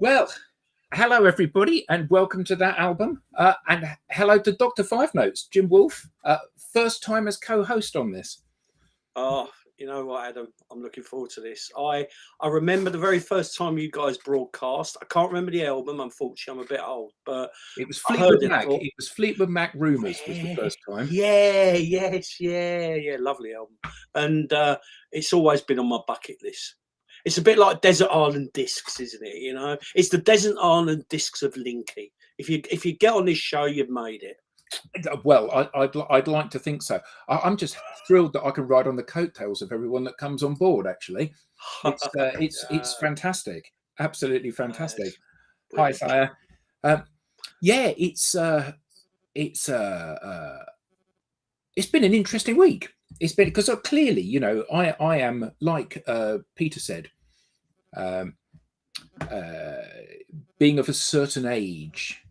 Well, hello everybody, and welcome to that album. And hello to Dr. Five Notes, Jim Woolfe, first time as co-host on this. Oh, you know what, Adam? I'm looking forward to this. I remember the very first time you guys broadcast. I can't remember the album, unfortunately. I'm a bit old, but it was Fleetwood Mac. It was Fleetwood Mac Rumours was the first time. Yeah. Lovely album, and it's always been on my bucket list. It's a bit like Desert Island Discs, isn't it? You know, it's the Desert Island Discs of Linky. If you get on this show, you've made it. Well, I'd like to think so. I'm just thrilled that I can ride on the coattails of everyone that comes on board. Actually, it's fantastic, absolutely fantastic. Hi, Thea. Yeah, it's been an interesting week. It's been because clearly, you know, I am like Peter said, being of a certain age.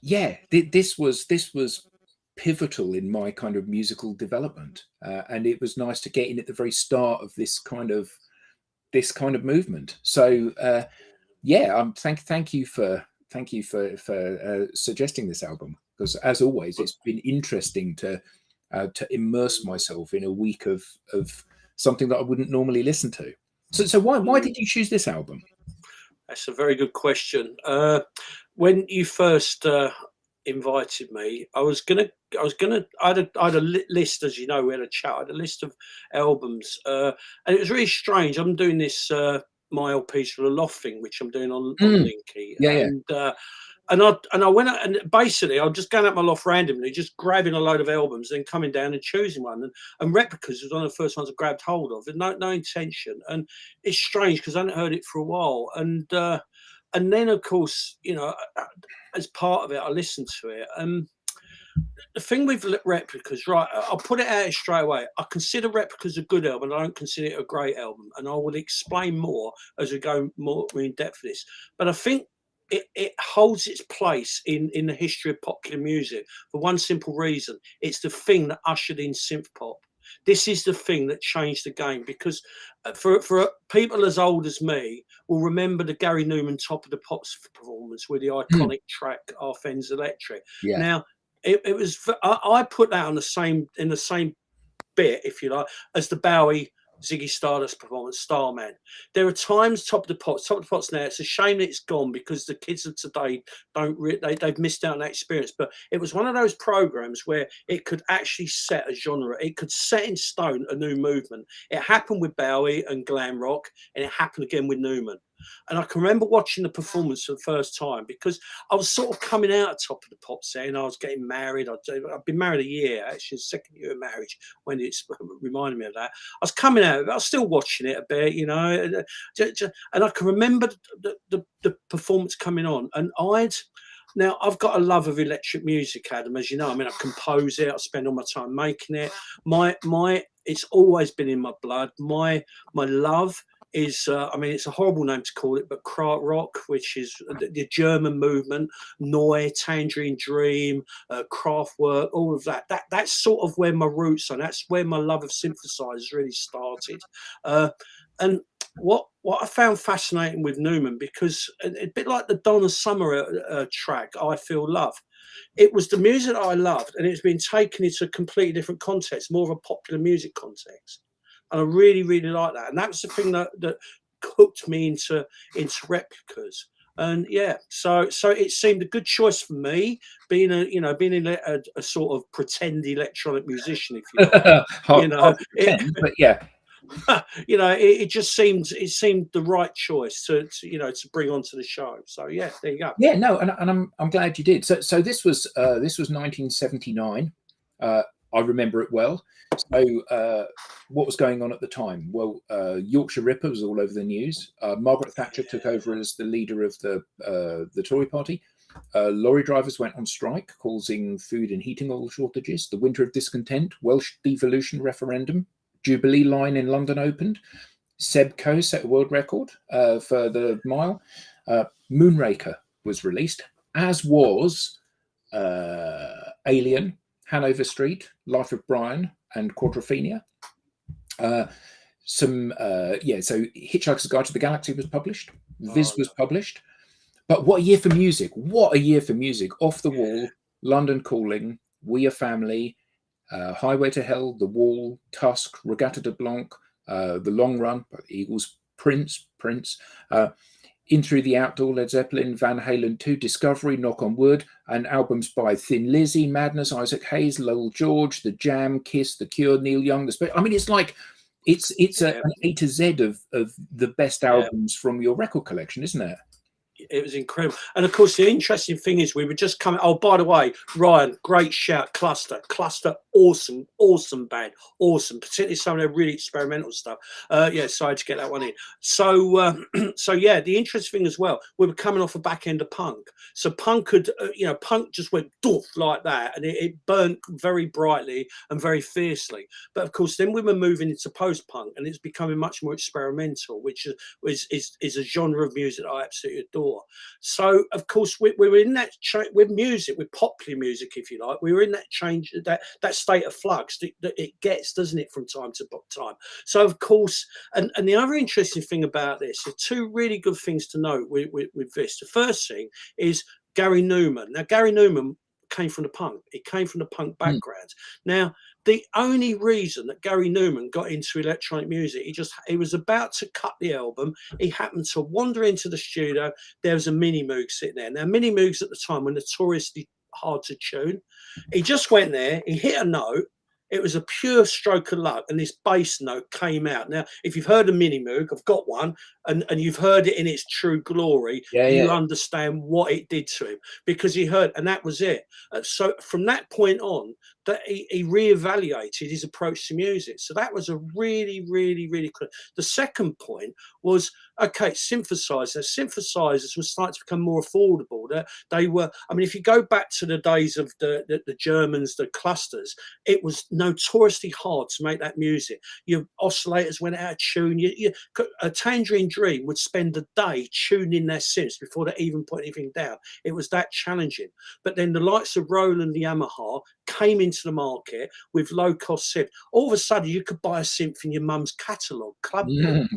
This was pivotal in my kind of musical development, and it was nice to get in at the very start of this kind of movement. So thank you for suggesting this album, because as always it's been interesting to immerse myself in a week of something that I wouldn't normally listen to. So why did you choose this album? That's a very good question. When you first invited me, I had a list, as you know, we had a chat. I had a list of albums, and it was really strange. I'm doing this my LPs for the Loft thing, which I'm doing on Linky. And I went out, and basically I'm just going out my loft randomly, just grabbing a load of albums, then coming down and choosing one. And Replicas was one of the first ones I grabbed hold of, with no intention. And it's strange because I hadn't heard it for a while. And then of course, you know, as part of it, I listened to it. The thing with Replicas, right? I'll put it out straight away. I consider Replicas a good album. I don't consider it a great album, and I will explain more as we go more in depth for this. But I think it holds its place in the history of popular music for one simple reason. It's the thing that ushered in synth pop. This is the thing that changed the game, because for people as old as me will remember the Gary Newman Top of the Pops performance with the iconic track Our Friends Electric. Yeah. Now it was, I put that on in the same bit, if you like, as the Bowie Ziggy Stardust performance, Starman. There are times Top of the Pops now, it's a shame that it's gone, because the kids of today they've missed out on that experience. But it was one of those programs where it could actually set a genre. It could set in stone a new movement. It happened with Bowie and glam rock, and it happened again with Newman. And I can remember watching the performance for the first time, because I was sort of coming out of Top of the Pops then. I was getting married. I've been married a year, actually, second year of marriage, when it's reminded me of that. I was coming out of it. I was still watching it a bit, you know. And I can remember the performance coming on. And now I've got a love of electric music, Adam, as you know. I mean, I compose it. I spend all my time making it. It's always been in my blood. My love is, I mean, it's a horrible name to call it, but Krautrock, which is the German movement, Neu, Tangerine Dream, Kraftwerk, all of that. That's sort of where my roots are. That's where my love of synthesizers really started. And what I found fascinating with Newman, because a bit like the Donna Summer track, I Feel Love, it was the music that I loved, and it's been taken into a completely different context, more of a popular music context. And I really, really like that. And that was the thing that hooked me into Replicas. And yeah, so it seemed a good choice for me, being a sort of pretend electronic musician, if you like. But yeah. you know, it just seemed the right choice to bring onto the show. So yeah, there you go. Yeah, no, and I'm glad you did. So this was 1979. I remember it well. So what was going on at the time? Well, Yorkshire Ripper was all over the news. Margaret Thatcher took over as the leader of the Tory party. Lorry drivers went on strike, causing food and heating oil shortages. The Winter of Discontent, Welsh devolution referendum, Jubilee line in London opened. Sebco set a world record for the mile. Moonraker was released, as was Alien, Hanover Street, Life of Brian, and Quadrophenia. So Hitchhiker's Guide to the Galaxy was published. Viz was published. But what a year for music! What a year for music! Off the Wall, London Calling, We Are Family, Highway to Hell, The Wall, Tusk, Regatta de Blanc, The Long Run, Eagles, Prince, In Through the Outdoor, Led Zeppelin, Van Halen 2, Discovery, Knock on Wood, and albums by Thin Lizzy, Madness, Isaac Hayes, Lowell George, The Jam, Kiss, The Cure, Neil Young. I mean, it's like an A to Z of the best albums from your record collection, isn't it? It was incredible. And of course, the interesting thing is we were just coming. Oh, by the way, Ryan, great shout. Cluster, awesome band. Awesome. Particularly some of their really experimental stuff. So I had to get that one in. So, the interesting thing as well, we were coming off the back end of punk. So punk had, punk just went doof like that. And it burnt very brightly and very fiercely. But of course, then we were moving into post-punk and it's becoming much more experimental, which is a genre of music that I absolutely adore. So of course we were in that with music, with popular music, if you like. We were in that change, that state of flux that it gets, doesn't it, from time to time. So of course, and the other interesting thing about this are two really good things to note with this. The first thing is Gary Newman. Now Gary Newman came from the punk. He came from the punk background. Now, the only reason that Gary Newman got into electronic music, he was about to cut the album. He happened to wander into the studio. There was a Mini Moog sitting there. Now, Mini Moogs at the time were notoriously hard to tune. He just went there. He hit a note. It was a pure stroke of luck, and this bass note came out. Now, if you've heard a Mini Moog, I've got one, and you've heard it in its true glory, you understand what it did to him, because he heard, and that was it. So from that point on, that he reevaluated his approach to music. So that was a really, really, really cool. The second point was, okay, synthesizers. Synthesizers were starting to become more affordable. They were, I mean, if you go back to the days of the Germans, the clusters, it was notoriously hard to make that music. Your oscillators went out of tune. A Tangerine Dream would spend a day tuning their synths before they even put anything down. It was that challenging. But then the likes of Roland, Yamaha came into the market with low-cost synth. All of a sudden, you could buy a synth in your mum's catalogue, club. So,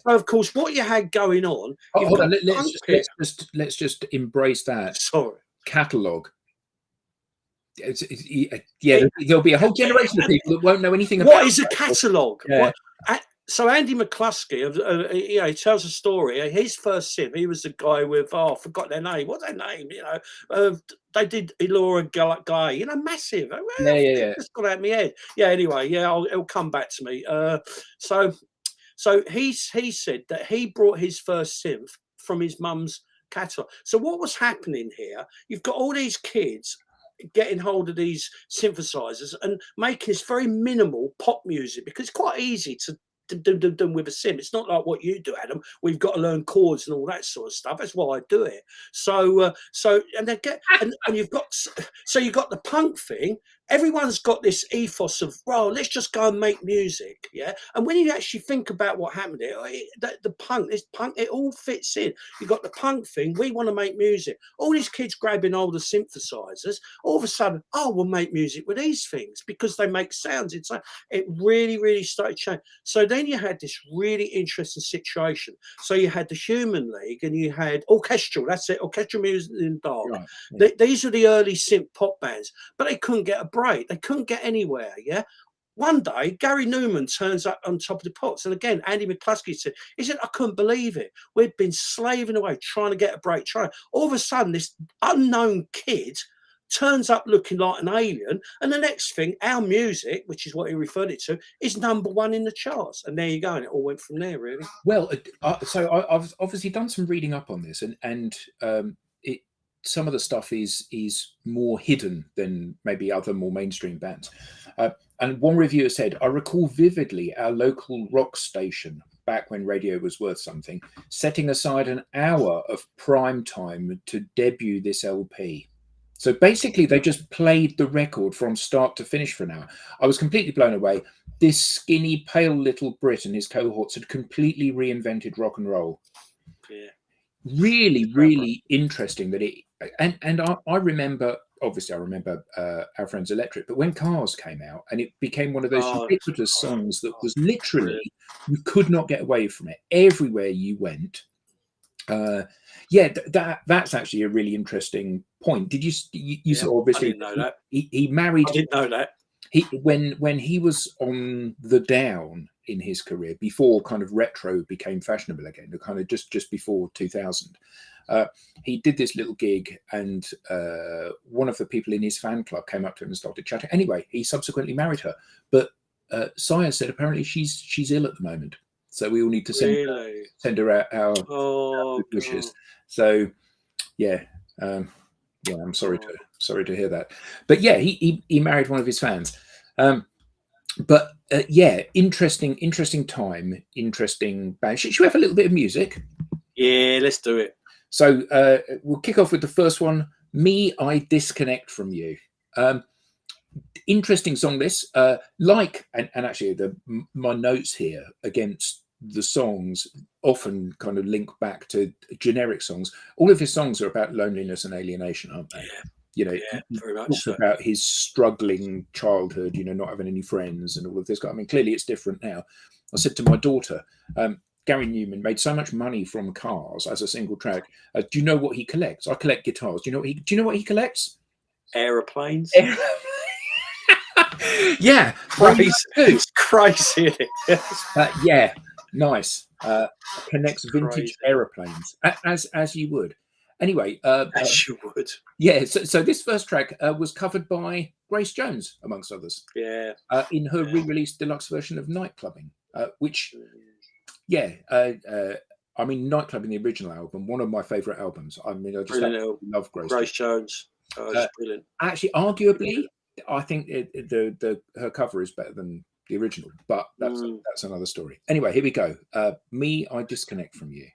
of course, what you had going on. Hold on, let's just embrace that. Sorry, catalogue. There'll be a whole generation of people that won't know anything about what is a catalogue. So Andy McCluskey, he tells a story. His first synth, he was the guy with, I forgot their name. What's their name? They did Elora Guy, massive. It's got out of my head. Anyway, it'll come back to me. So he said that he brought his first synth from his mum's catalogue. So what was happening here? You've got all these kids getting hold of these synthesizers and making this very minimal pop music, because it's quite easy to do with a sim. It's not like what you do, Adam. We've got to learn chords and all that sort of stuff. That's why I do it. So you've got the punk thing. Everyone's got this ethos of, well, let's just go and make music, And when you actually think about what happened here, the punk, it all fits in. You've got the punk thing. We want to make music. All these kids grabbing older synthesizers. All of a sudden, we'll make music with these things because they make sounds. It really, really started changing. So then you had this really interesting situation. So you had the Human League and you had orchestral. That's it, orchestral music in the dark. Right. These are the early synth pop bands, but they couldn't get a break. They couldn't get anywhere. One day, Gary Newman turns up on Top of the Pops, and again, Andy McCluskey said, I couldn't believe it. We'd been slaving away, trying to get a break. All of a sudden, this unknown kid turns up looking like an alien, and the next thing, our music, which is what he referred it to, is #1 in the charts. And there you go, and it all went from there, really. Well, so I've obviously done some reading up on this, and it, some of the stuff is more hidden than maybe other more mainstream bands. And one reviewer said, "I recall vividly our local rock station, back when radio was worth something, setting aside an hour of prime time to debut this LP." So basically, they just played the record from start to finish for an hour. I was completely blown away. This skinny, pale little Brit and his cohorts had completely reinvented rock and roll. Yeah. Really, really interesting that it. And I remember, obviously, I remember Our Friends Electric, but when Cars came out, and it became one of those ubiquitous songs that was literally, you could not get away from it. Everywhere you went. Yeah, that's actually a really interesting point. Did you saw, obviously, I didn't know that. He married. I didn't know that. When he was on the down in his career, before kind of retro became fashionable again, kind of just before 2000, he did this little gig, and one of the people in his fan club came up to him and started chatting. Anyway, he subsequently married her, but Sire said apparently she's ill at the moment. So we all need to send her our good wishes. So yeah, I'm sorry to hear that. But yeah, he married one of his fans. But yeah, interesting time, interesting band. Should we have a little bit of music? Yeah, let's do it. So we'll kick off with the first one. Me, I Disconnect From You. Interesting song, this. And actually my notes here against the songs often kind of link back to generic songs. All of his songs are about loneliness and alienation, aren't they? Yeah. You know, very much so. About his struggling childhood, not having any friends and all of this. I mean, clearly it's different now. I said to my daughter, Gary Newman made so much money from Cars as a single track. Do you know what he collects? I collect guitars. Do you know what he collects? Aeroplanes. Yeah, crazy. It's crazy. Yeah, nice. Connects vintage aeroplanes, as you would. Anyway, as you would. Yeah. So this first track was covered by Grace Jones, amongst others. Yeah. In her re-released deluxe version of Nightclubbing, which, yeah. I mean, Nightclubbing, the original album, one of my favourite albums. I mean, I just love Grace Jones. It's brilliant. Actually, arguably, I think her cover is better than the original, but that's another story. Anyway, here we go. Me, I Disconnect From You.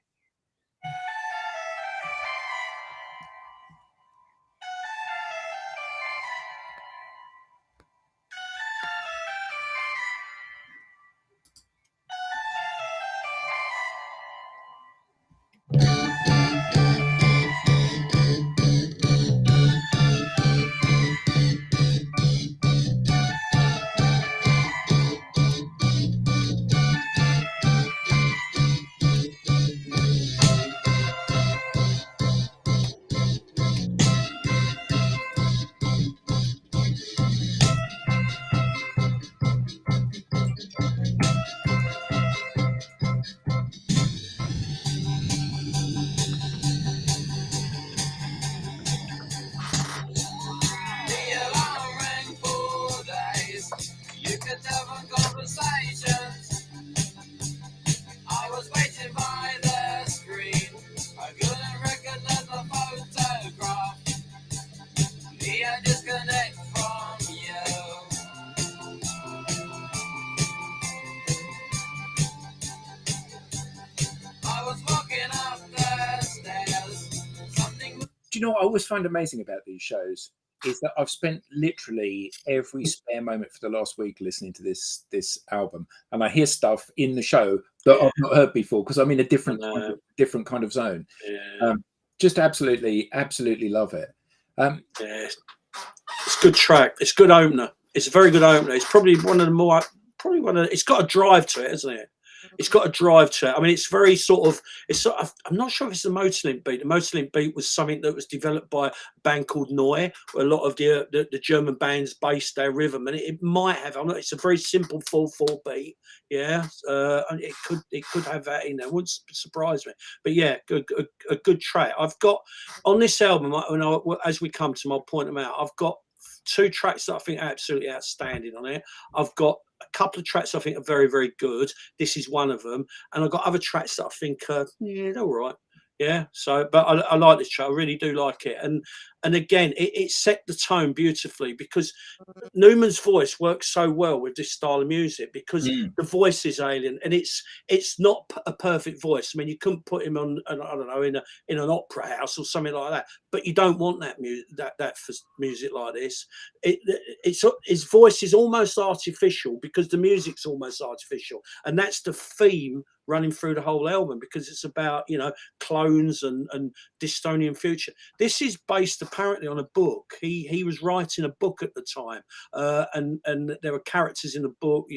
Do you know what I always find amazing about these shows is that I've spent literally every spare moment for the last week listening to this album, and I hear stuff in the show that I've not heard before because I'm in a different kind of zone. Yeah. Just absolutely love it. Yeah, it's a good track. It's a good opener. It's a very good opener. It's probably one of the more it's got a drive to it, isn't it? It's got a drive to it. I mean, it's very sort of. It's sort of, I'm not sure if it's the Motorlink beat. The Motorlink beat was something that was developed by a band called Neu, where a lot of the German bands based their rhythm, and it might have. I'm not, it's a very simple 4/4 beat. Yeah, and it could have that in there. Wouldn't surprise me. But yeah, a good track. I've got on this album. As we come to them, I'll point them out. I've got 2 tracks that I think are absolutely outstanding on it. I've got a couple of tracks I think are very, very good. This is one of them. And I've got other tracks that I think yeah, they're all right. Yeah. So, but I like this track. I really do like it. And again, it set the tone beautifully because Newman's voice works so well with this style of music because the voice is alien and it's not a perfect voice. I mean, you couldn't put him on, I don't know, in an opera house or something like that. But you don't want that music, that for music like this. It's his voice is almost artificial because the music's almost artificial, and that's the theme running through the whole album because it's about, you know, clones and dystopian future. This is based apparently on a book. He was writing a book at the time, and there were characters in the book,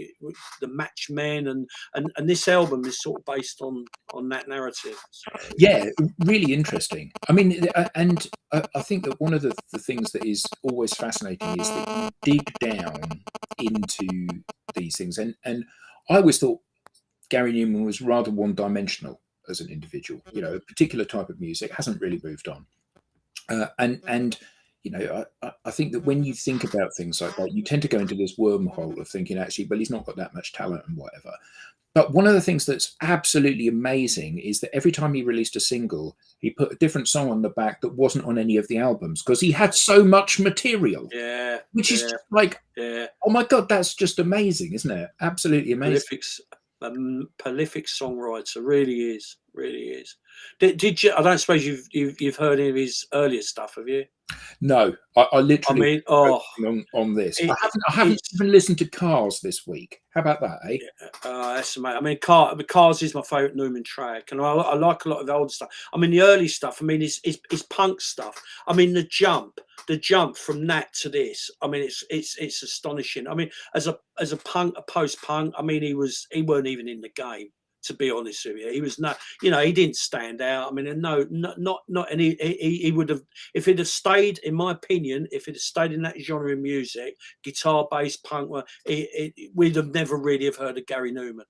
the Matchmen, and this album is sort of based on that narrative. So, yeah, really interesting. I mean, and I think that one of the things that is always fascinating is that you dig down into these things, and I always thought Gary Newman was rather one-dimensional as an individual. You know, a particular type of music hasn't really moved on, and you know, I think that when you think about things like that, you tend to go into this wormhole of thinking, actually, well, he's not got that much talent and whatever. But one of the things that's absolutely amazing is that every time he released a single, he put a different song on the back that wasn't on any of the albums because he had so much material. Yeah, which is just like, oh my God, that's just amazing, isn't it? Absolutely amazing. Prolific songwriter, really is. Did you? I don't suppose you've heard any of his earlier stuff, have you? No, I literally. I mean, on this, I haven't even listened to Cars this week. How about that, eh? That's amazing. I mean, Cars is my favourite Newman track, and I like a lot of the older stuff. I mean, the early stuff. I mean, his punk stuff. I mean, the jump from that to this. I mean, it's astonishing. I mean, as a post-punk. I mean, he weren't even in the game. To be honest with you, he was not. You know, he didn't stand out. I mean, not. And he would have, if he'd have stayed, in my opinion, if he'd have stayed in that genre of music, guitar, bass, punk, we'd have never really have heard of Gary Newman.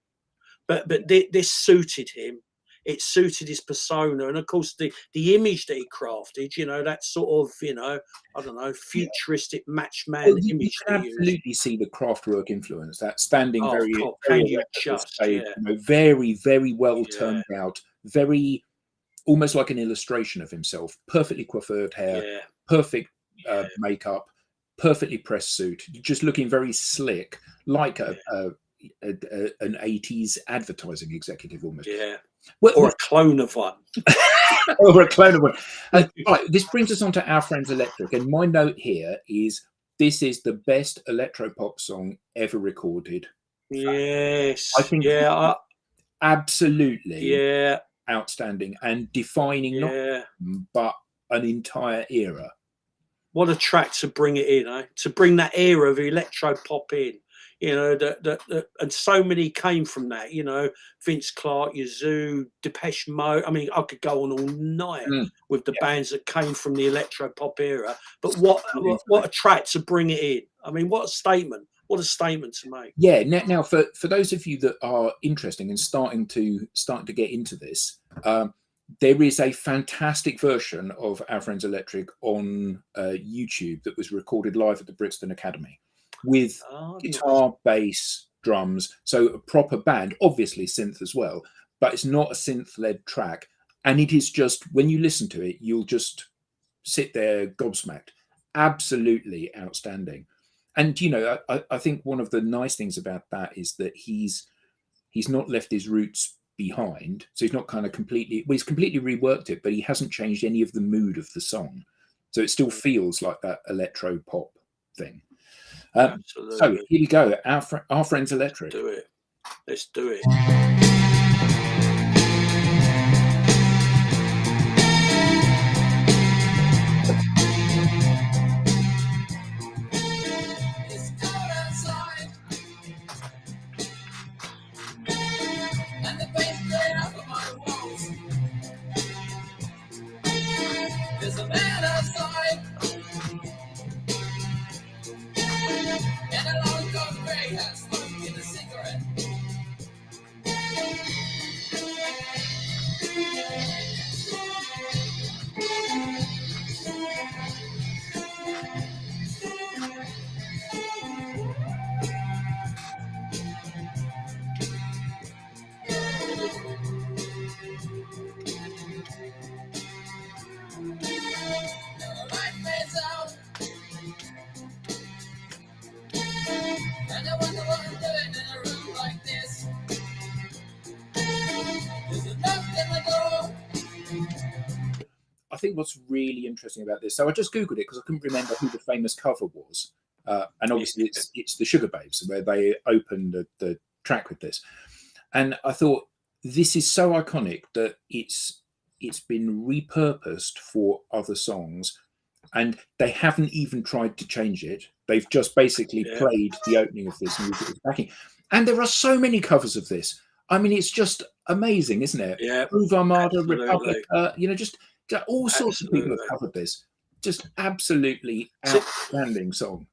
But this suited him. It suited his persona, and of course the image that he crafted. You know, that sort of, you know, I don't know, futuristic matchman image. You can absolutely see the Kraftwerk influence. That standing very very well turned out, very almost like an illustration of himself. Perfectly coiffeured hair, perfect makeup, perfectly pressed suit, just looking very slick, like an 80s advertising executive almost. Yeah. Or a clone of one. Or a clone of one. Right, this brings us on to Our Friends Electric. And my note here is this is the best electropop song ever recorded. Yes. I think absolutely outstanding and defining not but an entire era. What a track to bring it in, eh? To bring that era of electropop in. You know, and so many came from that. You know, Vince Clarke, Yazoo, Depeche Mode. I mean, I could go on all night with the bands that came from the electro-pop era. But what a track to bring it in. I mean, what a statement! What a statement to make. Yeah. Now, for those of you that are interested in starting to get into this, there is a fantastic version of Our Friends Electric on YouTube that was recorded live at the Brixton Academy. With guitar, bass, drums, so a proper band, obviously synth as well, but it's not a synth-led track. And it is just, when you listen to it, you'll just sit there gobsmacked. Absolutely outstanding. And, you know, I think one of the nice things about that is that he's not left his roots behind. So he's not kind of completely, well, he's completely reworked it, but he hasn't changed any of the mood of the song. So it still feels like that electro pop thing. So here we go. Our Friends Electric. Let's do it. It's cold outside, I think what's really interesting about this, so I just googled it because I couldn't remember who the famous cover was, and obviously it's the Sugar Babes, where they opened the track with this, and I thought this is so iconic that it's been repurposed for other songs, and they haven't even tried to change it. They've just basically played the opening of this music as backing, and there are so many covers of this. I mean, it's just amazing, isn't it? Yeah, Groove Armada, absolutely. Republica, you know, just all sorts of people have covered this. Just absolutely outstanding song.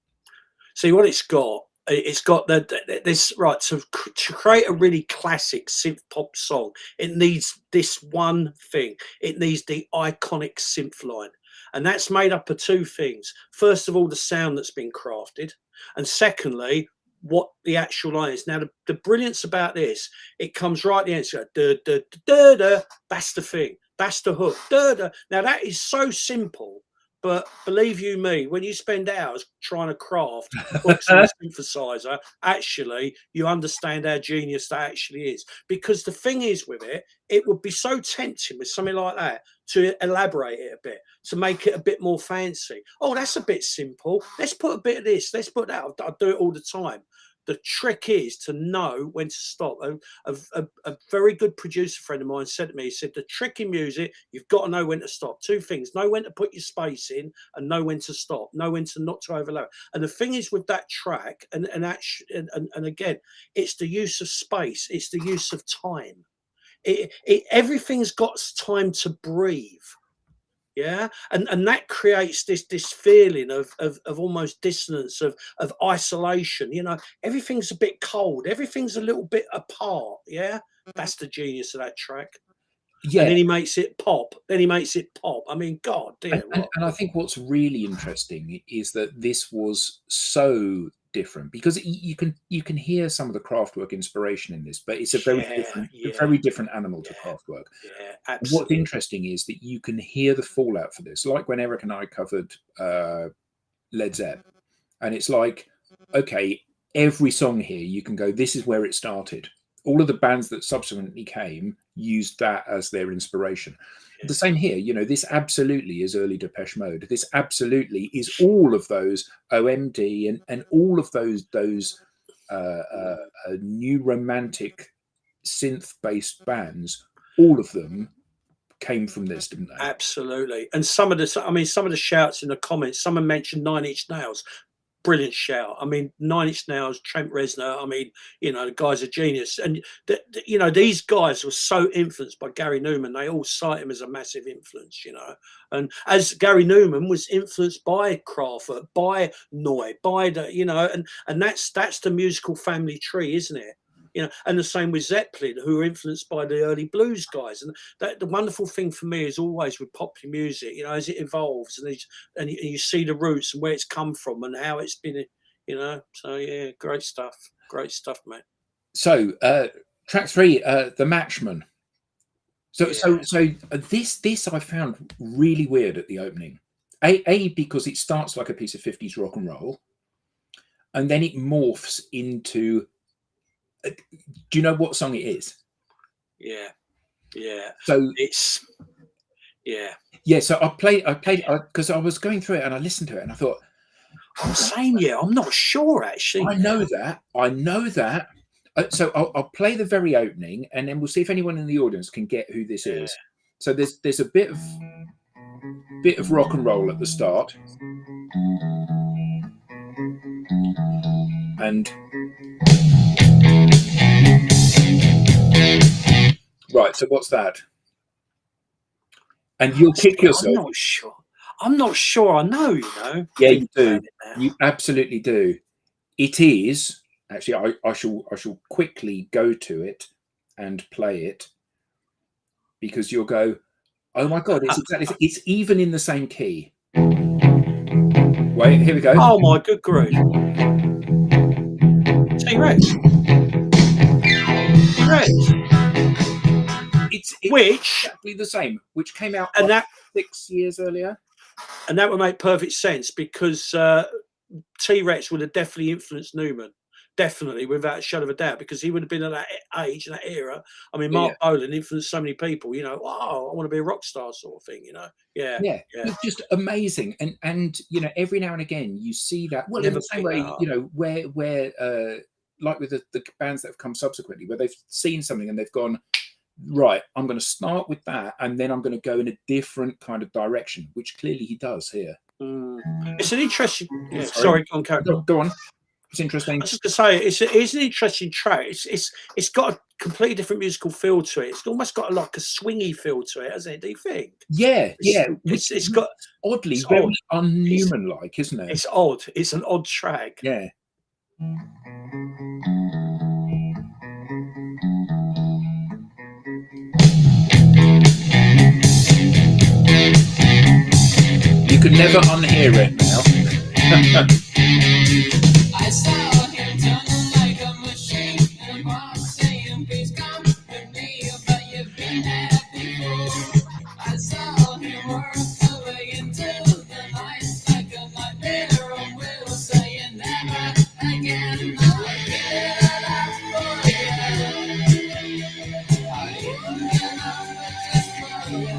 See what it's got. It's got this right to create a really classic synth pop song. It needs this one thing. It needs the iconic synth line, and that's made up of two things. First of all, the sound that's been crafted, and secondly, what the actual line is. Now, the brilliance about this, it comes right at the end. So, da, da, da, da, da, that's the thing. That's the hook. Da, da. Now, that is so simple, but believe you me, when you spend hours trying to craft hooks on a synthesizer, actually, you understand how genius that actually is. Because the thing is with it, it would be so tempting with something like that to elaborate it a bit, to make it a bit more fancy. Oh, that's a bit simple. Let's put a bit of this. Let's put that. I do it all the time. The trick is to know when to stop. A very good producer friend of mine said to me, he said, the trick in music, you've got to know when to stop. Two things: know when to put your space in, and know when to stop. Know when to not to overlap. And the thing is with that track, and again, it's the use of space. It's the use of time. Everything's got time to breathe. Yeah, and that creates this feeling of almost dissonance, of isolation. You know, everything's a bit cold, everything's a little bit apart. Yeah, that's the genius of that track. Yeah, and then he makes it pop. I mean, God dear. And I think what's really interesting is that this was so different, because you can hear some of the Kraftwerk inspiration in this, but it's a very different animal to Kraftwerk. Yeah, absolutely. What's interesting is that you can hear the fallout for this, like when Eric and I covered Led Zepp, and it's like, okay, every song here you can go, this is where it started. All of the bands that subsequently came used that as their inspiration. The same here, you know, this absolutely is early Depeche Mode. This absolutely is all of those OMD and all of those new romantic synth-based bands. All of them came from this, didn't they? Absolutely. And some of the shouts in the comments, someone mentioned Nine Inch Nails. Brilliant shout. I mean, Nine Inch Nails, Trent Reznor. I mean, you know, the guy's a genius. And, you know, these guys were so influenced by Gary Newman. They all cite him as a massive influence, you know. And as Gary Newman was influenced by Kraftwerk, by Neu, by the, you know, and that's the musical family tree, isn't it? You know, and the same with Zeppelin, who were influenced by the early blues guys. And the wonderful thing for me is always with popular music, you know, as it evolves and you see the roots and where it's come from and how it's been, you know. So yeah, great stuff, mate. So track 3, The Matchman. So this I found really weird at the opening. Because it starts like a piece of 50s rock and roll, and then it morphs into. Do you know what song it is? Yeah. So it's yeah. So I played because I was going through it and I listened to it and I thought, I'm not sure actually. I know that. So I'll play the very opening and then we'll see if anyone in the audience can get who this is. So there's a bit of rock and roll at the start, and right. So what's that? And you'll kick yourself. I'm not sure. I know, you know. Yeah, you do. You absolutely do. It is Actually, I shall quickly go to it and play it, because you'll go, oh my God, it's even in the same key. Wait, here we go. Oh my good grief. T-Rex. T-Rex. It's Which, exactly the same, which came out and that 6 years earlier. and that would make perfect sense, because T-Rex would have definitely influenced Newman. Definitely, without a shadow of a doubt, because he would have been at that age and that era. I mean, Mark Bolan influenced so many people, you know, oh, I want to be a rock star sort of thing, you know. Yeah. It's just amazing. And you know, every now and again you see that. Well, in Never the same pick way, that up. you know, where like with the bands that have come subsequently, where they've seen something and they've gone, right, I'm going to start with that, and then I'm going to go in a different kind of direction, which clearly he does here. It's an interesting. Yeah, sorry, go on. It's interesting. I was just going to say, it's an interesting track. It's got a completely different musical feel to it. It's almost got like a swingy feel to it, hasn't it? Do you think? Yeah. It's got oddly it's very odd. un-Newman-like, isn't it? It's odd. It's an odd track. Yeah. You could never unhear it now. I saw him turning like a machine, and Bob saying, please come with me, but you've been there before. I saw him work away into the night like a nightmare, and Will saying, never again, I'll give it up for you. I even get up just for you.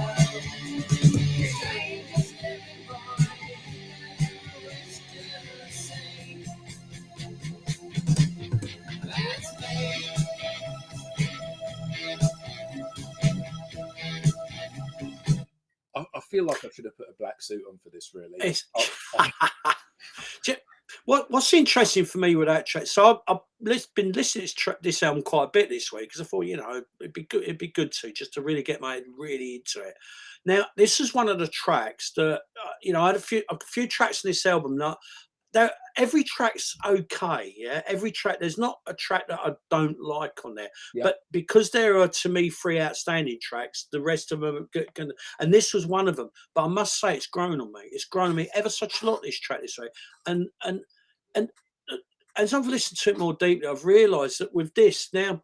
Strangers living by, we're still the same. That's me. I feel like I should have put a black suit on for this, really. What's interesting for me with that track? So I've been listening to this album quite a bit this week, because I thought, you know, it'd be good to just to really get my head really into it. Now, this is one of the tracks that you know, I had a few tracks in this album that every track's okay. Yeah, every track. There's not a track that I don't like on there. Yeah. But because there are, to me, 3 outstanding tracks, the rest of them are good. And this was one of them. But I must say, it's grown on me. It's grown on me ever such a lot, this track this way. And as I've listened to it more deeply, I've realised that with this now,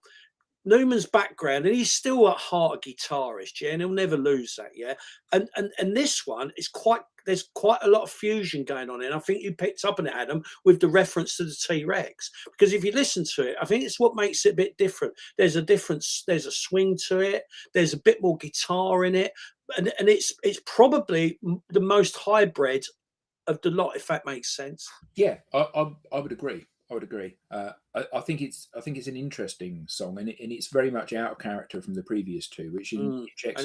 Newman's background, and he's still at heart a guitarist, yeah, and he'll never lose that, yeah. And this one is there's quite a lot of fusion going on, and I think you picked up on it, Adam, with the reference to the T-Rex, because if you listen to it, I think it's what makes it a bit different. There's a swing to it, there's a bit more guitar in it, and it's probably the most hybrid of the lot, if that makes sense. Yeah, I would agree. I think it's an interesting song, and it's very much out of character from the previous two, which injects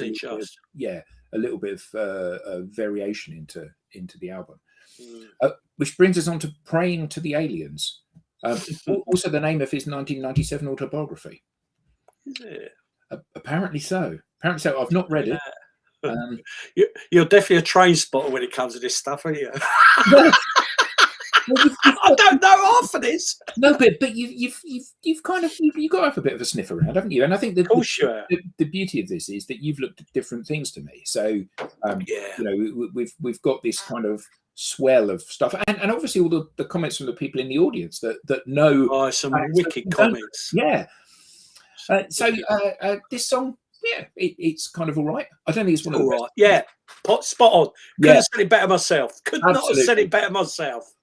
a little bit of variation into the album. Which brings us on to "Praying to the Aliens," also the name of his 1997 autobiography. Apparently so. I've not read it. You're definitely a train spotter when it comes to this stuff, aren't you? I don't know half of this. No, but you've got to have a bit of a sniff around, haven't you? And I think the beauty of this is that you've looked at different things to me. So you know, we've got this kind of swell of stuff, and obviously all the comments from the people in the audience that know some wicked comments. Yeah. So this song, yeah, it's kind of all right. I don't think it's one of the best. Yeah, spot on. Couldn't have said it better myself. Could not have said it better myself.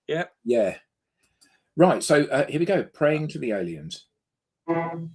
Yeah. Yeah. Right. So here we go. "Praying to the Aliens." I'm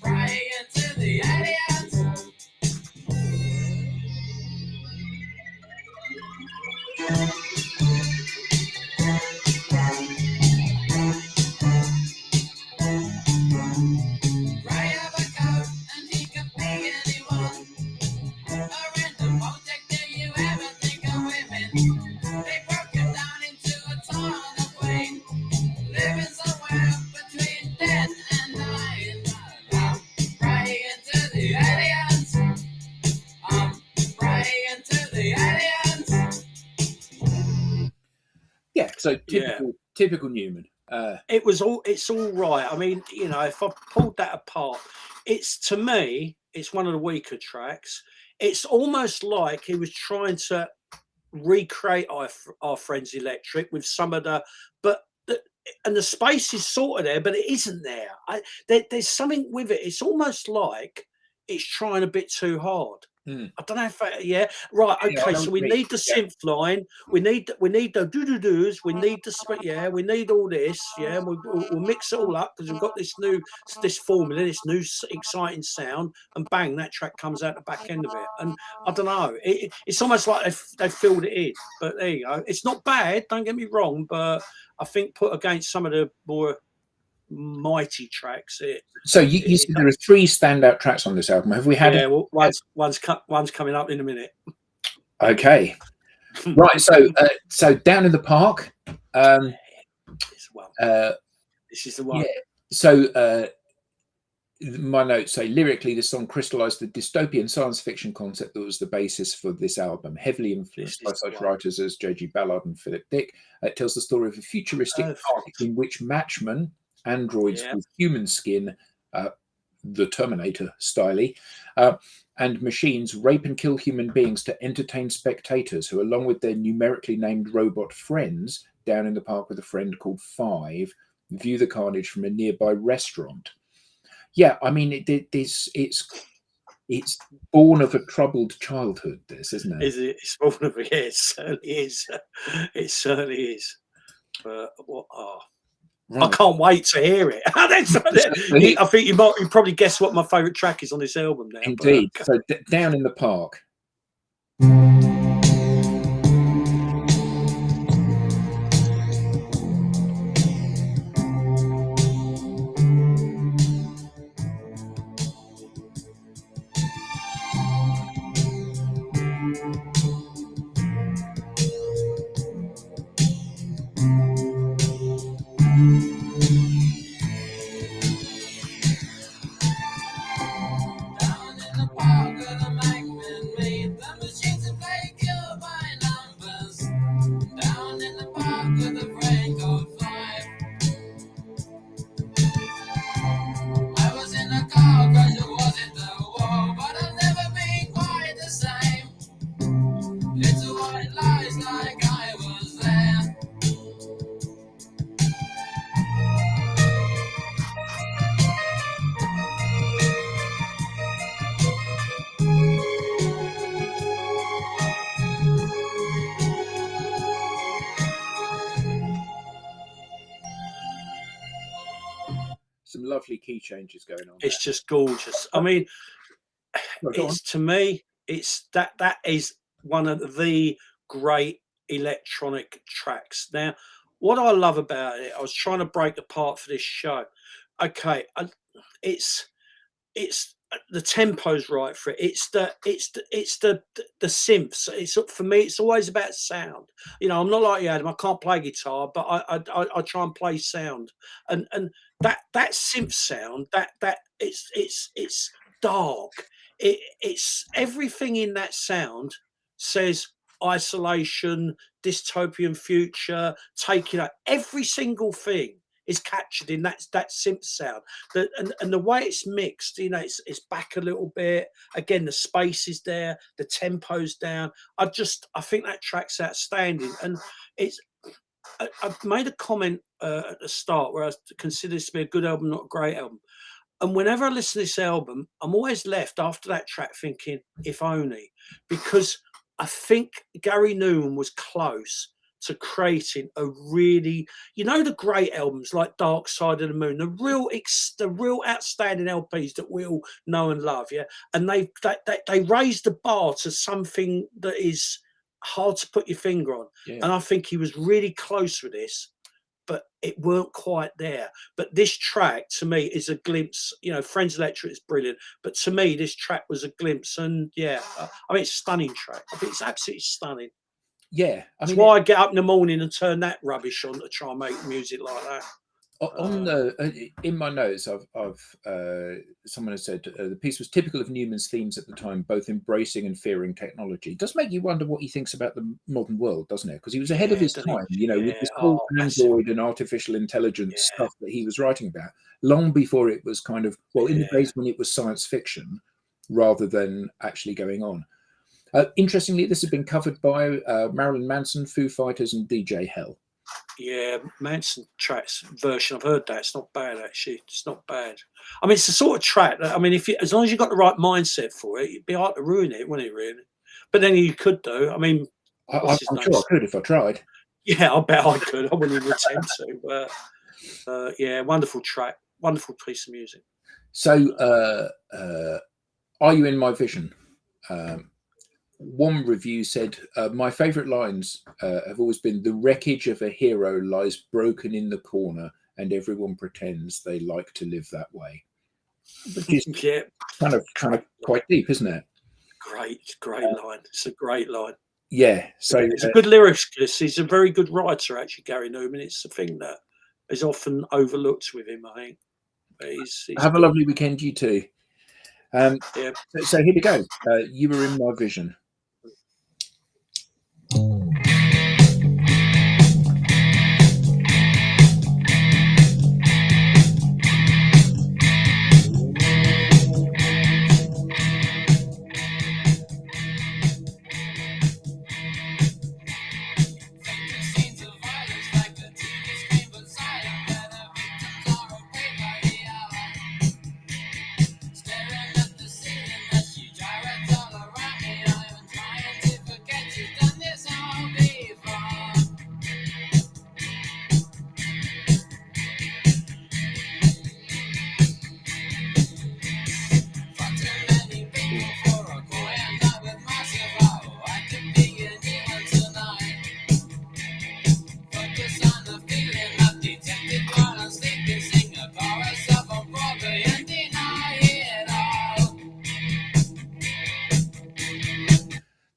praying to the aliens. Right up a coat, and he could be anyone. A random object, do you ever think of women? They broke him down into a ton of weight, living somewhere between dead and dying. I'm praying to the aliens. I'm praying to the aliens. Yeah, so Yeah. typical Newman. It's all right. I mean, you know, if I pulled that apart, to me, it's one of the weaker tracks. It's almost like he was trying to recreate our Friends Electric with some of and the space is sort of there, but it isn't there. There's something with it. It's almost like it's trying a bit too hard. I don't know if right. Yeah, Okay, so we need the synth line. We need the doo-doo-doos. We need we need all this. Yeah, we'll mix it all up because we've got this formula, this new exciting sound, and bang, that track comes out the back end of it. And I don't know, it's almost like they filled it in. But there you go. It's not bad. Don't get me wrong, but I think put against some of the more mighty tracks, so you said there are 3 standout tracks on this album. Have we had? Yeah, well, one's coming up in a minute. Okay, right. So Down in the Park. This is the one. Yeah. So my notes say lyrically, the song crystallized the dystopian science fiction concept that was the basis for this album, heavily influenced by such writers as J.G. Ballard and Philip Dick. It tells the story of a futuristic park in which matchmen, androids with human skin, the Terminator style, and machines rape and kill human beings to entertain spectators who, along with their numerically named robot friends, down in the park with a friend called Five, view the carnage from a nearby restaurant. Yeah, I mean, it's born of a troubled childhood, this, isn't it? It's born of it. It certainly is. It certainly is. But what? Right. I can't wait to hear it. I think you probably guess what my favourite track is on this album now. Indeed. So Down in the Park. Some lovely key changes going on. It's just gorgeous. I mean, to me, that is one of the great electronic tracks. Now, what I love about it, I was trying to break apart for this show. Okay, it's the tempo's right for it. It's the synths. It's for me. It's always about sound. You know, I'm not like you, Adam. I can't play guitar, but I try and play sound. And that synth sound. That it's dark. It's everything in that sound says isolation, dystopian future. Taking out every single thing is captured in that synth sound. And the way it's mixed, you know, it's back a little bit. Again, the space is there, the tempo's down. I think that track's outstanding. And I've made a comment at the start where I consider this to be a good album, not a great album. And whenever I listen to this album, I'm always left after that track thinking, if only, because I think Gary Newman was close to creating a really, you know, the great albums like Dark Side of the Moon, the real outstanding LPs that we all know and love, yeah. And they raised the bar to something that is hard to put your finger on. Yeah. And I think he was really close with this, but it weren't quite there. But this track to me is a glimpse. You know, Friends Electric is brilliant, but to me this track was a glimpse. And yeah, I mean, it's a stunning track. I think it's absolutely stunning. Yeah, I That's mean, why I get up in the morning and turn that rubbish on to try and make music like that. on the in my notes, someone has said the piece was typical of Newman's themes at the time, both embracing and fearing technology. It does make you wonder what he thinks about the modern world, doesn't it? Because he was ahead of his time, you know, with this whole Android and artificial intelligence stuff that he was writing about, long before it was kind of, well, in the days when it was science fiction rather than actually going on. Interestingly, this has been covered by Marilyn Manson, Foo Fighters, and DJ Hell. Yeah, Manson tracks version. I've heard that. It's not bad, actually. It's not bad. I mean, it's the sort of track that, I mean, if you, as long as you've got the right mindset for it, it'd be hard to ruin it, wouldn't it, really? But then you could do. I mean, I'm sure I could if I tried. Yeah, I bet I could. I wouldn't even attempt to. But yeah, wonderful track. Wonderful piece of music. So, Are You In My Vision? One review said, my favourite lines have always been, the wreckage of a hero lies broken in the corner and everyone pretends they like to live that way. Which is kind of quite deep, isn't it? Great line. It's a great line. Yeah. So he's a good lyricist. He's a very good writer, actually, Gary Newman. It's the thing that is often overlooked with him, I think. But he's have good. a lovely weekend, you too. So here we go. You Were In My Vision.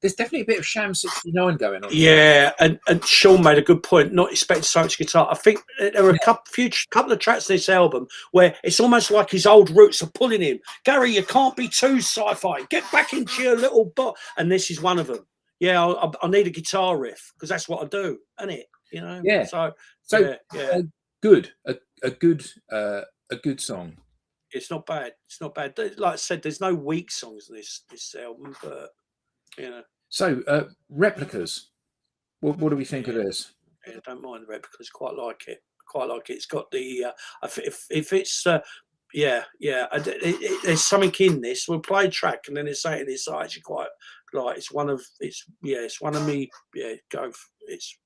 There's definitely a bit of Sham 69 going on. Yeah, and Sean made a good point, not expecting so much guitar. I think there were a couple of tracks in this album where it's almost like his old roots are pulling him. Gary, you can't be too sci-fi. Get back into your little bot. And this is one of them. Yeah, I need a guitar riff because that's what I do, isn't it? You know? Yeah. So a good song. It's not bad. It's not bad. Like I said, there's no weak songs in this album, but you know. So Replicas. What do we think of this? Yeah, I don't mind the Replicas. Quite like it. It's got the if it's there's something in this. We'll play a track and then it's saying it's actually quite like it's one of me. Yeah, it's.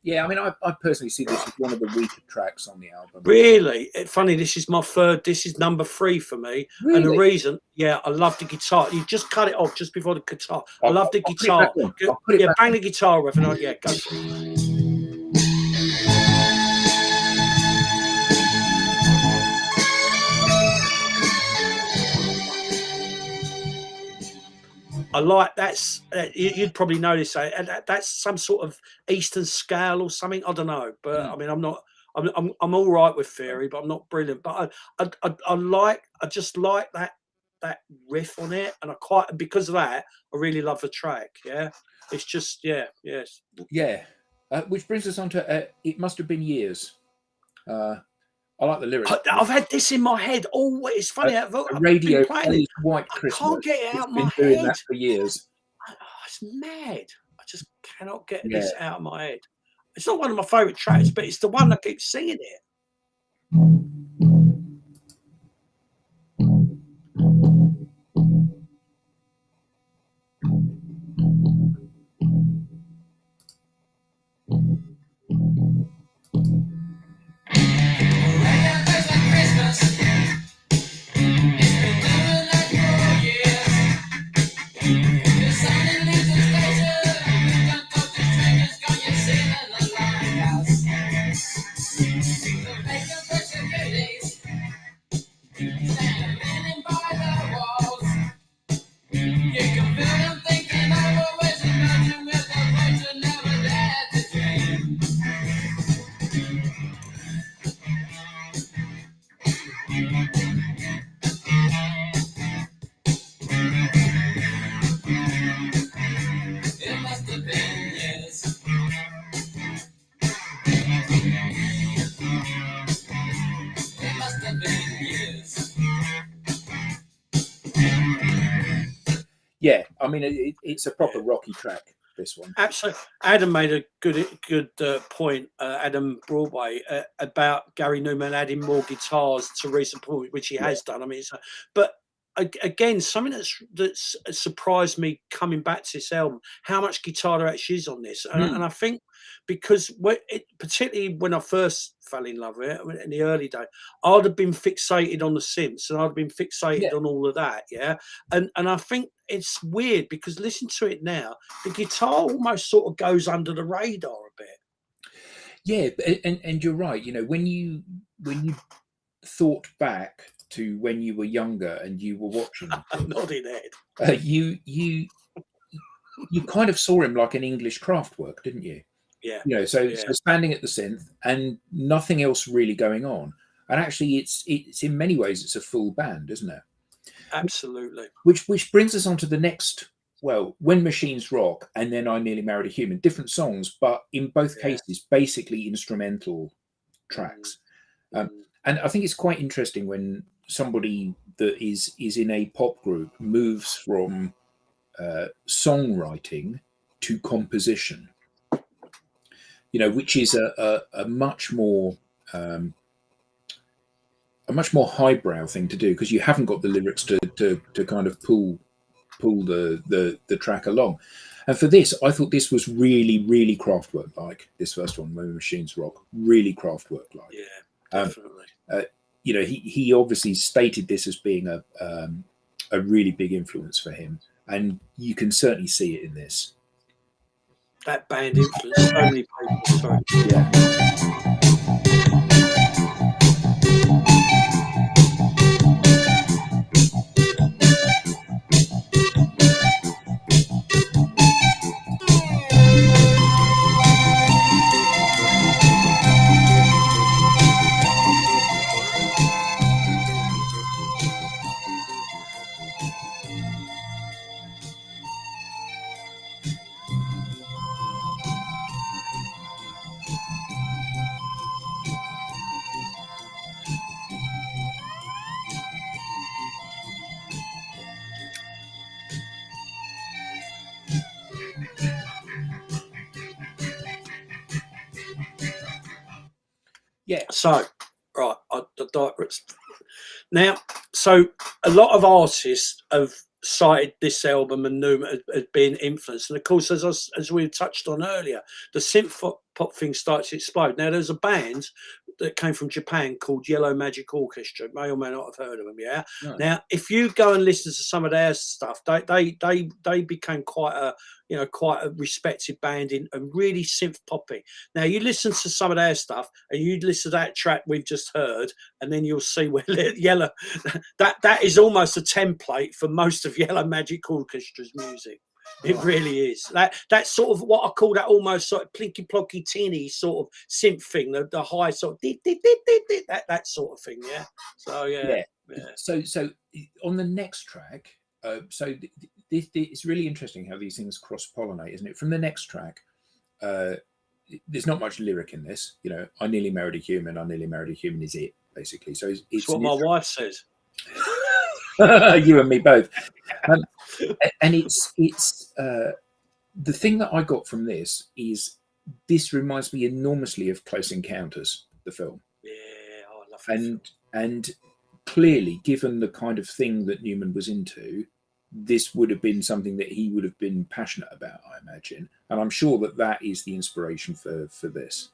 Yeah, I mean, I personally see this as one of the weaker tracks on the album. Really? Funny, this is number 3 for me. Really? And the reason, I love the guitar. You just cut it off just before the guitar. I love the guitar. Bang the guitar riff and go for it. I like that's you'd probably notice that's some sort of Eastern scale or something. I don't know, but I mean, I'm not. I'm all right with theory, but I'm not brilliant. But I just like that riff on it, and because of that, I really love the track. Yeah, it's just yes. Yeah. Which brings us on to It Must Have Been Years. I like the lyrics. I've had this in my head. Oh, it's funny. I've Radio been playing it. plays White I Christmas. can't get it out of my It's been doing head. that for years. It's mad. I just cannot get Yeah. this out of my head. It's not one of my favourite tracks, but it's the one that keeps singing it. Yeah, I mean, it's a proper rocky track, this one. Absolutely. Adam made a good point, Adam Broadway, about Gary Newman adding more guitars to recent performances, which he has done. I mean, but again, something that's surprised me coming back to this album, how much guitar there actually is on this. And I think because particularly when I first fell in love with it in the early days, I'd have been fixated on the synths and I'd have been fixated on all of that. Yeah. And I think it's weird because listen to it now, the guitar almost sort of goes under the radar a bit. Yeah. And you're right. You know, when you thought back to when you were younger and you were watching nodding head, you kind of saw him like an English Kraftwerk, didn't you? Yeah. You know, so standing at the synth and nothing else really going on. And actually it's in many ways it's a full band, isn't it? Absolutely. Which brings us on to the next, well, When Machines Rock and then I Nearly Married a Human. Different songs, but in both cases basically instrumental tracks. And I think it's quite interesting when somebody that is in a pop group moves from songwriting to composition, you know, which is a much more highbrow thing to do because you haven't got the lyrics to kind of pull the track along. And for this, I thought this was really Kraftwerk like. This first one, When Machines Rock, really Kraftwerk like. Yeah, definitely. You know, he obviously stated this as being a really big influence for him, and you can certainly see it in this. That band influenced so many people. Sorry. Yeah. Yeah. So, right, the digress. Now, so a lot of artists have cited this album and Newman as being influenced, and of course, as we touched on earlier, the synth pop thing started to explode. Now there's a band that came from Japan called Yellow Magic Orchestra. May or may not have heard of them. Yeah. No. Now, if you go and listen to some of their stuff, they became quite a respected band and really synth poppy. Now you listen to some of their stuff and you listen to that track we've just heard, and then you'll see where Yellow that is almost a template for most of Yellow Magic Orchestra's music. It really is. That's sort of what I call that almost sort of plinky plonky teeny sort of synth thing, the high sort of that sort of thing. Yeah. So yeah. So on the next track, it's really interesting how these things cross pollinate, isn't it? From the next track, there's not much lyric in this. You know, I nearly married a human. I nearly married a human is it basically. So it's what my wife says. You and me both. And it's the thing that I got from this is this reminds me enormously of Close Encounters, the film. Yeah, I love it. And clearly, given the kind of thing that Newman was into, this would have been something that he would have been passionate about, I imagine. And I'm sure that is the inspiration for this.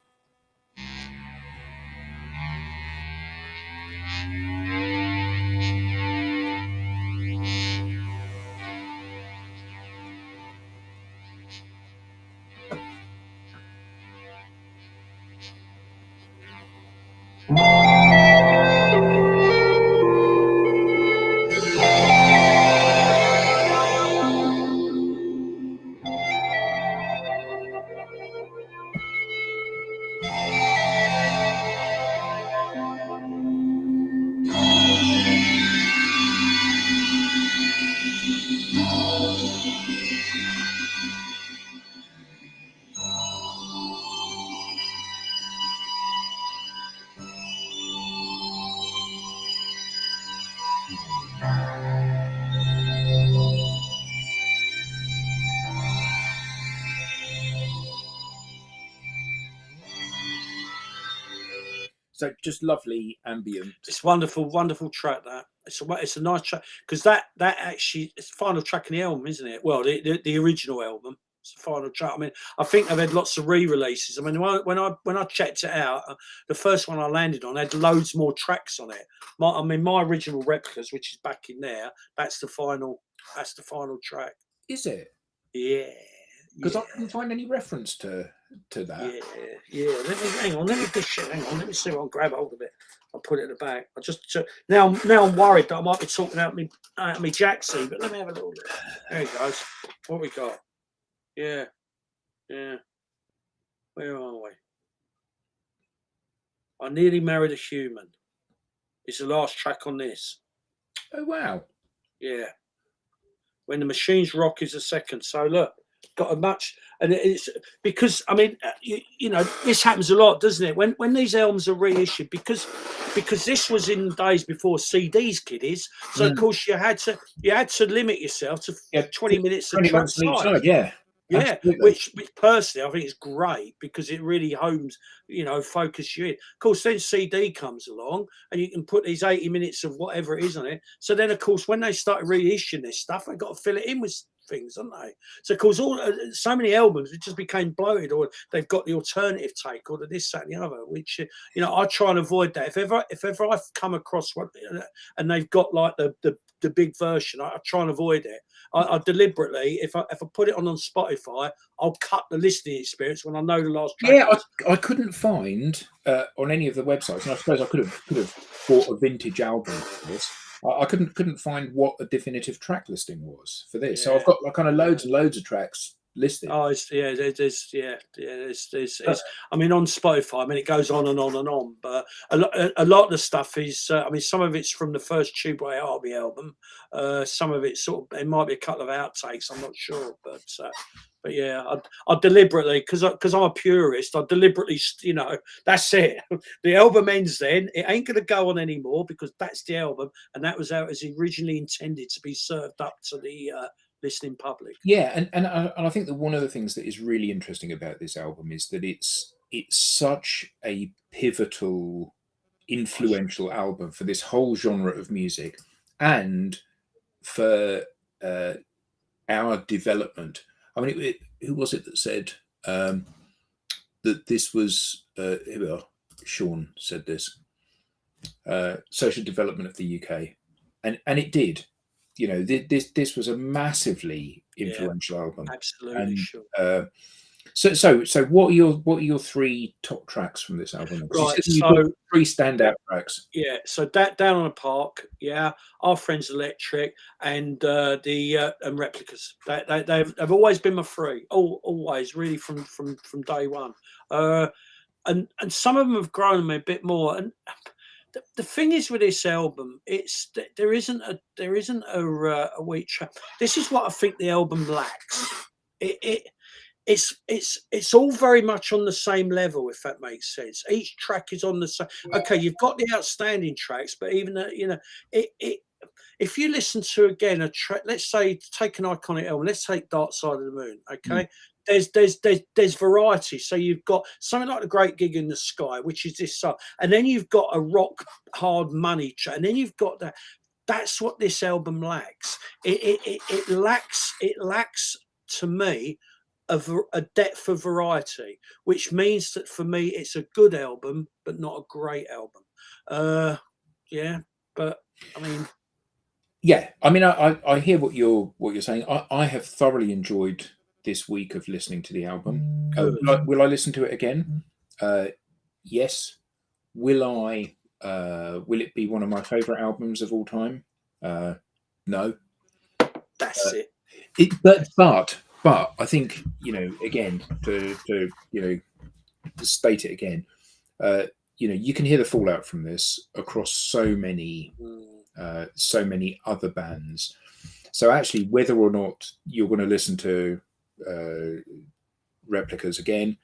So just lovely ambient. It's wonderful, wonderful track. That it's a nice track because that actually it's the final track in the album, isn't it? Well, the original album. It's the final track. I mean, I think they've had lots of re-releases. I mean, when I checked it out, the first one I landed on had loads more tracks on it. My original Replicas, which is back in there, that's the final track. Is it? Yeah. Because I couldn't find any reference to that. Yeah. Hang on. Let me see if I can grab hold of it. I'll put it in the bag. I just now I'm worried that I might be talking out me Jacksie, but let me have a little bit. There he goes. What we got? Yeah. Where are we? I nearly married a human. It's the last track on this. Oh wow. Yeah. When the Machines Rock is the second. So look. Got a much, and it's because I mean, you know, this happens a lot, doesn't it? When these albums are reissued, because this was in the days before CDs, kiddies. So of course you had to limit yourself to 20 minutes of 20 track minutes on each side. side, yeah. Yeah, which personally I think is great because it really homes, focus you in. Of course, then CD comes along and you can put these 80 minutes of whatever it is on it. So then, of course, when they started reissuing this stuff, they've got to fill it in with things, haven't they? So, of course, so many albums, it just became bloated, or they've got the alternative take, or the this, that, and the other. Which I try and avoid that. If ever I've come across one and they've got like the big version, I try and avoid it. I deliberately, if I put it on Spotify, I'll cut the listening experience when I know the last track. Yeah, I couldn't find on any of the websites, and I suppose I could have bought a vintage album for this. I couldn't find what a definitive track listing was for this. Yeah. So I've got like kind of loads and loads of tracks listed. Oh, there's I mean, on Spotify, I mean, it goes on and on and on, but a lot of the stuff is, I mean, some of it's from the first Tubeway Army album. Some of it's it might be a couple of outtakes, I'm not sure, but yeah, I deliberately, because I'm a purist, I deliberately, that's it. The album ends then. It ain't going to go on anymore because that's the album, and that was how it was originally intended to be served up to the listening public. Yeah, and I think that one of the things that is really interesting about this album is that it's such a pivotal, influential album for this whole genre of music and for our development. I mean, who was it that said that this was Sean said this social development of the UK, and it did. You know, this was a massively influential album, Absolutely, and sure. so what are your three top tracks from this album? 'Cause you Right, said you've got so three standout tracks. yeah, so that Down on the Park, yeah, Our Friends Electric, and the and Replicas. They've always been my three, always really from day one. And some of them have grown on me a bit more. And the thing is with this album, it's there isn't a weak track. This is what I think the album lacks. It it's all very much on the same level, if that makes sense. Each track is on the same. Okay, you've got the outstanding tracks, but even it if you listen to again a track, let's say take an iconic album, let's take Dark Side of the Moon. Okay, there's variety. So you've got something like The Great Gig in the Sky, which is this song, and then you've got a rock hard money track, and then you've got that. That's what this album lacks. It lacks to me a depth of variety, which means that for me it's a good album, but not a great album. Yeah, but I mean, Yeah, I mean, I hear what you're saying. I have thoroughly enjoyed this week of listening to the album. good. Will I listen to it again? Yes. Will I? Will it be one of my favourite albums of all time? No. That's it. But I think, you know, again, to state it again, you know, you can hear the fallout from this across so many other bands. So actually, whether or not you're going to listen to Replicas again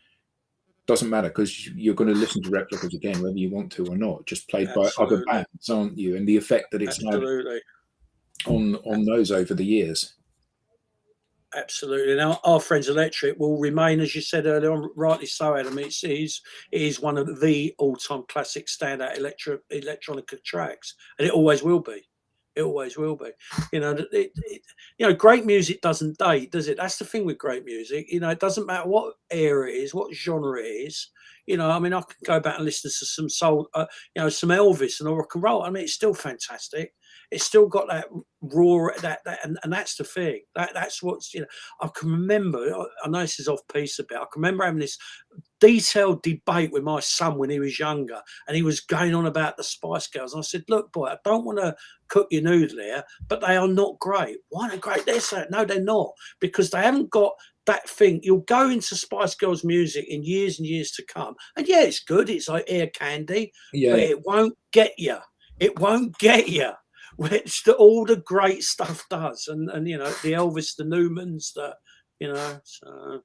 doesn't matter, because you're going to listen to Replicas again whether you want to or not, just played by other bands, aren't you? And the effect that it's had on those over the years. Absolutely. Now, Our Friends Electric will remain, as you said earlier on, rightly so, Adam. It is one of the all-time classic standout electronica tracks, and it always will be. It always will be. You know, great music doesn't date, does it? That's the thing with great music. You know, it doesn't matter what era it is, what genre it is. You know, I mean, I can go back and listen to some soul, you know, some Elvis and rock and roll. I mean, it's still fantastic. It's still got that raw, and that's the thing. That's what's, you know, I can remember. I know this is off piece a bit. I can remember having this detailed debate with my son when he was younger, and he was going on about the Spice Girls. And I said, "Look, boy, I don't want to cook your noodle here, but they are not great. Why are they great? They're so no, they're not, because they haven't got that thing." You'll go into Spice Girls music in years and years to come, and yeah, it's good. It's like ear candy, but it won't get you. It won't get you. Which all the great stuff does, and you know, the Elvis, the Newmans, the, you know, so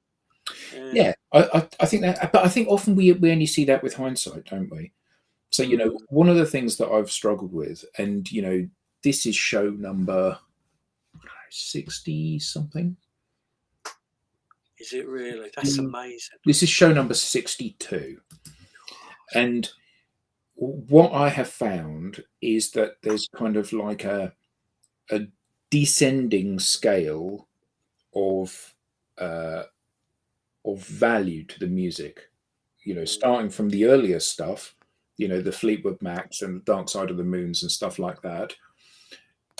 Yeah, I think that, but I think often we only see that with hindsight, don't we? So, you know, one of the things that I've struggled with, and you know, this is show number 60 something. Is it really? That's amazing. This is show number 62, and what I have found is that there's kind of like a descending scale of value to the music. You know, starting from the earlier stuff, you know, the Fleetwood Macs and the Dark Side of the Moons and stuff like that,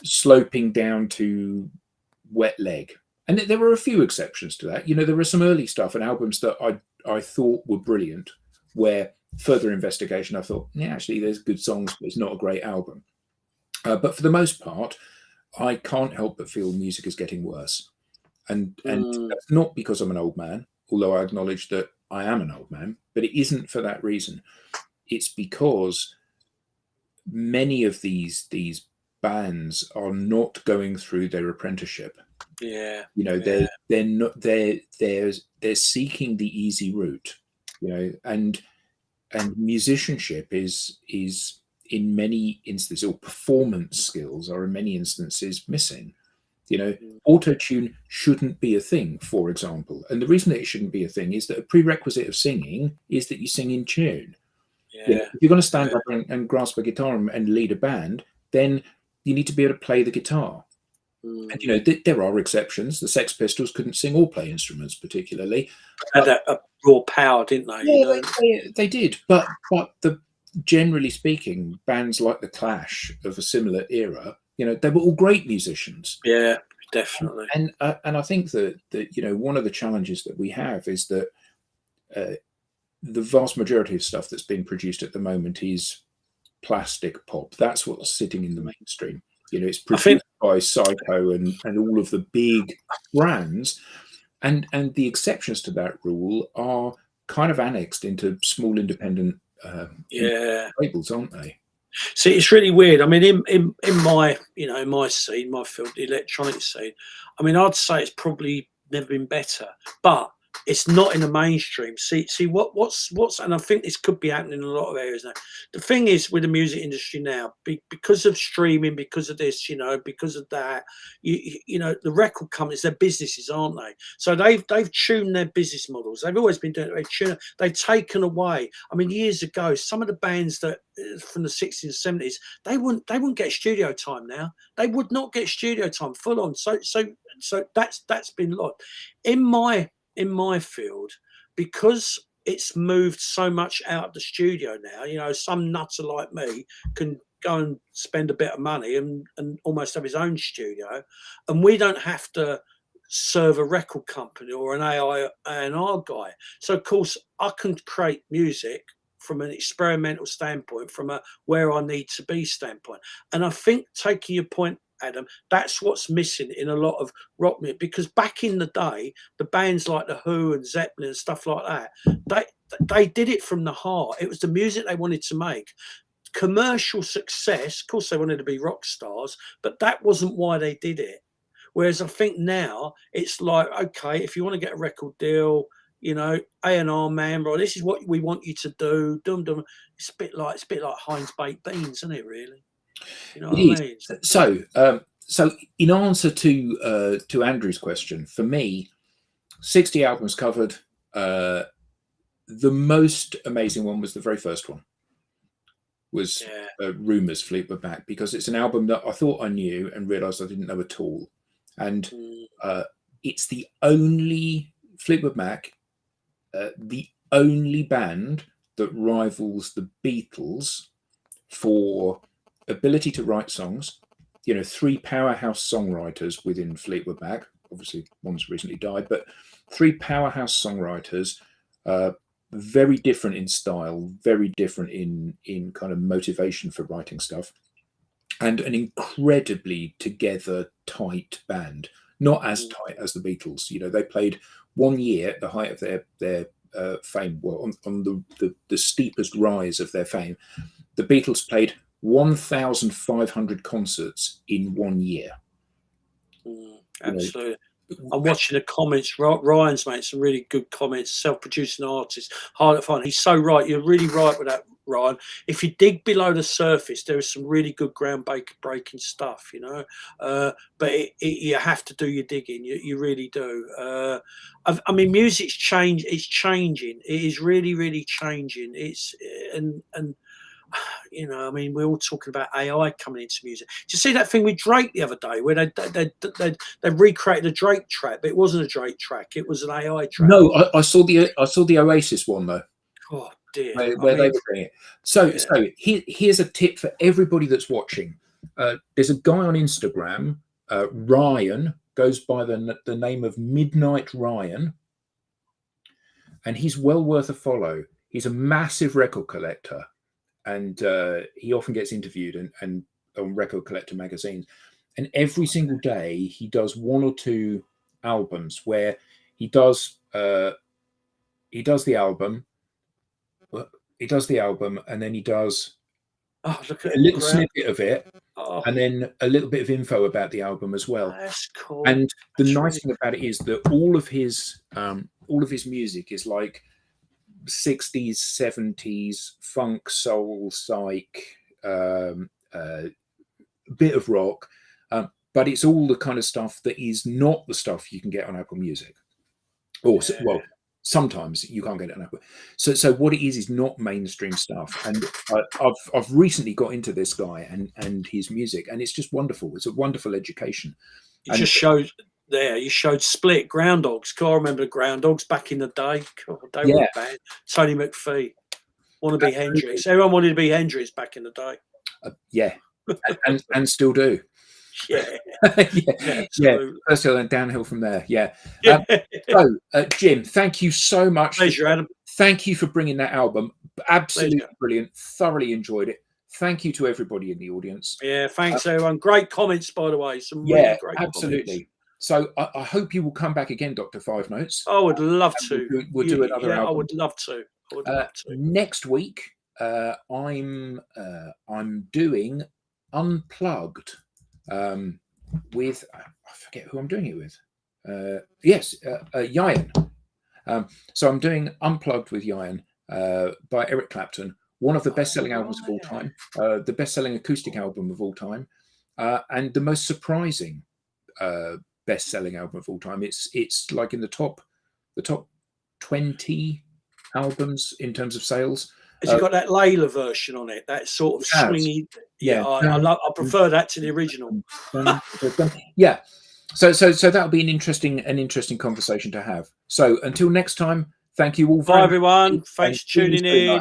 sloping down to Wet Leg. And there were a few exceptions to that. You know, there were some early stuff and albums that I thought were brilliant, where further investigation, I thought, yeah, actually, there's good songs, but it's not a great album. But for the most part, I can't help but feel music is getting worse. And that's not because I'm an old man, although I acknowledge that I am an old man, but it isn't for that reason. It's because many of these bands are not going through their apprenticeship. Yeah. You know, they're not they're seeking the easy route, you know, and musicianship is in many instances, or performance skills are in many instances missing. You know, auto-tune shouldn't be a thing, for example. And the reason that it shouldn't be a thing is that a prerequisite of singing is that you sing in tune. Yeah. You know, if you're going to stand up and grasp a guitar and lead a band, then you need to be able to play the guitar. And you know, there are exceptions. The Sex Pistols couldn't sing or play instruments particularly. Had a raw power, didn't they? Yeah, You know? they did. But generally speaking, bands like the Clash of a similar era, you know, they were all great musicians. Yeah, definitely. And I think that you know, one of the challenges that we have is that the vast majority of stuff that's being produced at the moment is plastic pop. That's what's sitting in the mainstream. You know, it's produced by Psycho and all of the big brands, and the exceptions to that rule are kind of annexed into small independent labels, aren't they? See, it's really weird. I mean, in my, you know, in my scene, my field, the electronic scene, I mean, I'd say it's probably never been better, but it's not in the mainstream. See what's, and I think this could be happening in a lot of areas now. The thing is with the music industry now, because of streaming, because of this, you know, because of that, you know, the record companies, they're businesses, aren't they? So they've tuned their business models. They've always been doing it. They've taken away. I mean, years ago, some of the bands that from the 60s and 70s, they wouldn't get studio time now. They would not get studio time full on. So that's been lost in my field, because it's moved so much out of the studio now. You know, some nutter like me can go and spend a bit of money and almost have his own studio, and we don't have to serve a record company or an A&R guy. So of course I can create music from an experimental standpoint, from a where I need to be standpoint. And I think, taking your point, Adam, that's what's missing in a lot of rock music, because back in the day, the bands like the Who and Zeppelin and stuff like that, they did it from the heart. It was the music they wanted to make. Commercial success, of course, they wanted to be rock stars, but that wasn't why they did it. Whereas I think now it's like, okay, if you want to get a record deal, you know, A&R man, right, this is what we want you to do. Dum dum. It's a bit like Heinz baked beans, isn't it? Really. You know what I mean? So in answer to Andrew's question, for me, 60 albums covered. The most amazing one was the very first one. Was Rumours, Fleetwood Mac, because it's an album that I thought I knew and realised I didn't know at all, and it's the only Fleetwood Mac, the only band that rivals the Beatles for ability to write songs. You know, 3 powerhouse songwriters within Fleetwood Mac. Obviously, one's recently died, but 3 powerhouse songwriters, very different in style, very different in kind of motivation for writing stuff, and an incredibly together, tight band. Not as tight as the Beatles. You know, they played 1 year at the height of their fame, well, on the steepest rise of their fame. The Beatles played 1,500 concerts in 1 year. Absolutely. You know, I'm watching the comments. Ryan's made some really good comments. Self-producing artist, hard to find. He's so right. You're really right with that, Ryan. If you dig below the surface, there is some really good ground-breaking stuff, you know. But you have to do your digging. You really do. I mean, music's change. It's changing. It is really, really changing. It's and you know, I mean, we're all talking about AI coming into music. Did you see that thing with Drake the other day, where they recreated a Drake track, but it wasn't a Drake track; it was an AI track. No, I saw the Oasis one though. Oh dear, where they were doing it. So here's a tip for everybody that's watching. There's a guy on Instagram, Ryan, goes by the name of Midnight Ryan, and he's well worth a follow. He's a massive record collector. And he often gets interviewed and on Record Collector magazines. And every single day he does 1 or 2 albums where he does the album, and then he does a little snippet of it, and then a little bit of info about the album as well. That's cool. And the nice thing about it is that all of his music is like 60s, 70s funk, soul, psych, bit of rock, but it's all the kind of stuff that is not the stuff you can get on Apple Music, or well, sometimes you can't get it on Apple. So what it is not mainstream stuff. And I've recently got into this guy and his music, and it's just wonderful. It's a wonderful education. You And- just showed there. You showed Split, Groundhogs. God, I remember the Groundhogs back in the day. God, they were Yeah. a band. Tony McPhee. Want to be Hendrix. Everyone wanted to be Hendrix back in the day. yeah, and still do. Yeah, yeah. absolutely. First hill and downhill from there. Yeah. Yeah. So, Jim, thank you so much. Pleasure, Adam. Thank you for bringing that album. Absolutely Pleasure. brilliant. Thoroughly enjoyed it. Thank you to everybody in the audience. Yeah, thanks everyone. Great comments, by the way. Some Yeah, really great absolutely. comments. So I hope you will come back again, Dr. Five Notes. I would love to. We'll do another Yeah, album. I would love to. I would love to. Next week, I'm doing Unplugged with, I forget who I'm doing it with. Yes, Yayan. So I'm doing Unplugged with Yayan by Eric Clapton, one of the best-selling albums of all time, the best-selling acoustic album of all time, and the most surprising best-selling album of all time. It's like in the top 20 albums in terms of sales. Has it got that Layla version on it? That sort of swingy. Yeah. I prefer that to the original. Yeah. So that'll be an interesting conversation to have. So until next time, thank you all. Bye everyone. Thanks for tuning in.